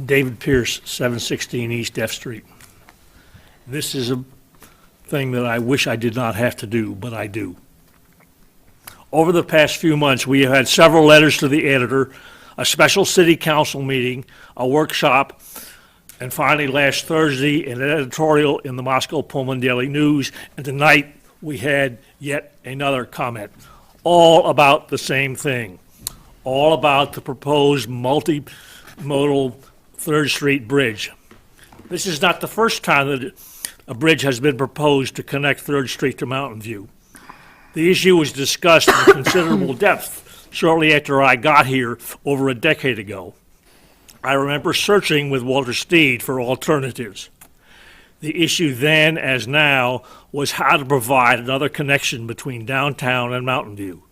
David Pierce, 716 East F Street. This is a thing that I wish I did not have to do, but I do. Over the past few months, we have had several letters to the editor, a special city council meeting, a workshop, and finally last Thursday, an editorial in the Moscow Pullman Daily News, and tonight we had yet another comment, all about the same thing, all about the proposed multimodal 3rd Street Bridge. This is not the first time that a bridge has been proposed to connect 3rd Street to Mountain View. The issue was discussed in considerable depth shortly after I got here over a decade ago. I remember searching with Walter Steed for alternatives. The issue then, as now, was how to provide another connection between downtown and Mountain View.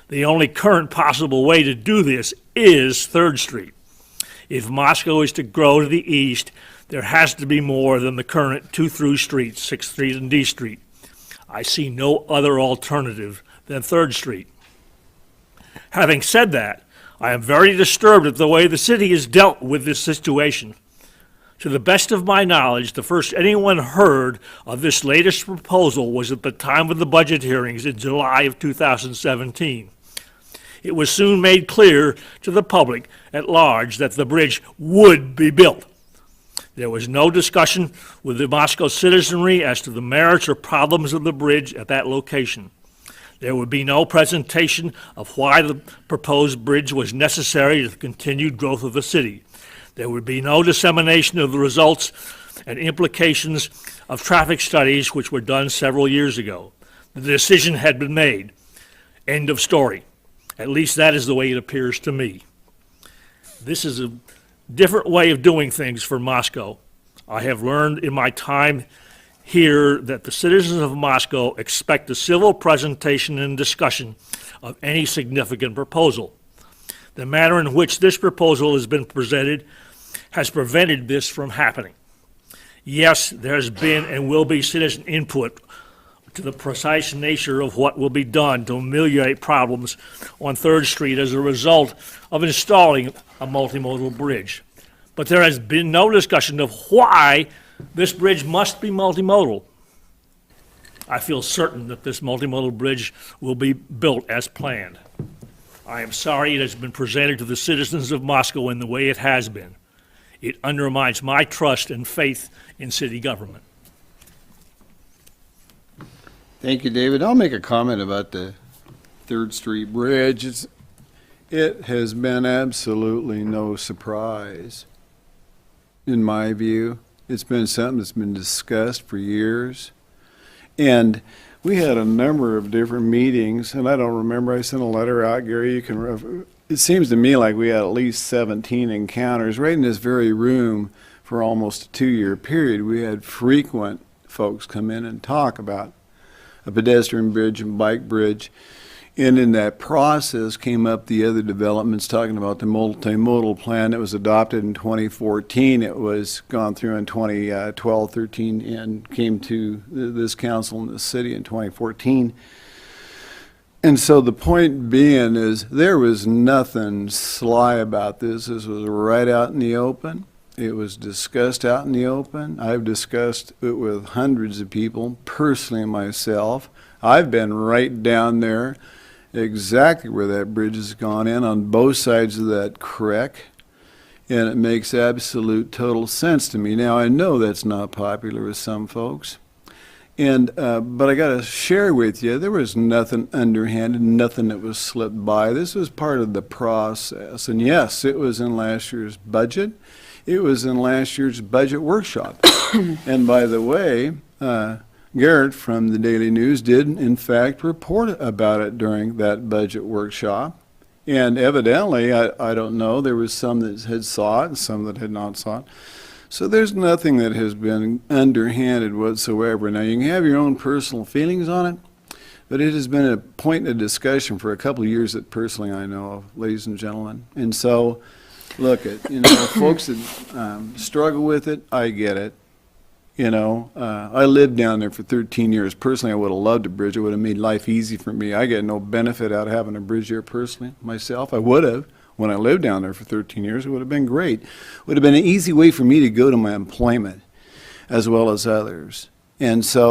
The only current possible way to do this is 3rd Street. If Moscow is to grow to the east, there has to be more than the current two through streets, 6th Street and D Street. I see no other alternative than 3rd Street. Having said that, I am very disturbed at the way the city has dealt with this situation. To the best of my knowledge, the first anyone heard of this latest proposal was at the time of the budget hearings in July of 2017. It was soon made clear to the public at large that the bridge would be built. There was no discussion with the Moscow citizenry as to the merits or problems of the bridge at that location. There would be no presentation of why the proposed bridge was necessary to the continued growth of the city. There would be no dissemination of the results and implications of traffic studies which were done several years ago. The decision had been made. End of story. At least that is the way it appears to me. This is a different way of doing things for Moscow. I have learned in my time here that the citizens of Moscow expect a civil presentation and discussion of any significant proposal. The manner in which this proposal has been presented has prevented this from happening. Yes, there has been and will be citizen input to the precise nature of what will be done to ameliorate problems on 3rd Street as a result of installing a multimodal bridge. But there has been no discussion of why this bridge must be multimodal. I feel certain that this multimodal bridge will be built as planned. I am sorry it has been presented to the citizens of Moscow in the way it has been. It undermines my trust and faith in city government. Thank you, David. I'll make a comment about the 3rd Street Bridge. It has been absolutely no surprise, in my view. It's been something that's been discussed for years. And we had a number of different meetings, and I don't remember, I sent a letter out, Gary, you can, it seems to me like we had at least 17 encounters right in this very room for almost a 2-year period. We had frequent folks come in and talk about a pedestrian bridge and bike bridge. And in that process came up the other developments, talking about the multimodal plan that was adopted in 2014. It was gone through in 2012, 13, and came to this council in the city in 2014. And so the point being is there was nothing sly about this. This was right out in the open. It was discussed out in the open. I've discussed it with hundreds of people, personally myself. I've been right down there exactly where that bridge has gone in on both sides of that creek, and it makes absolute total sense to me. Now, I know that's not popular with some folks, and but I got to share with you, there was nothing underhanded, nothing that was slipped by. This was part of the process, and yes, it was in last year's budget. It was in last year's budget workshop. And by the way, Garrett from the Daily News did, in fact, report about it during that budget workshop. And evidently, I don't know, there was some that had saw it and some that had not saw it. So there's nothing that has been underhanded whatsoever. Now, you can have your own personal feelings on it, but it has been a point of discussion for a couple of years that personally I know of, ladies and gentlemen. And so, look, folks that struggle with it, I get it. I lived down there for 13 years. Personally, I would have loved a bridge. It would have made life easy for me. I get no benefit out of having a bridge here personally, myself. I would have. when I lived down there for 13 years, it would have been great. Would have been an easy way for me to go to my employment as well as others. And so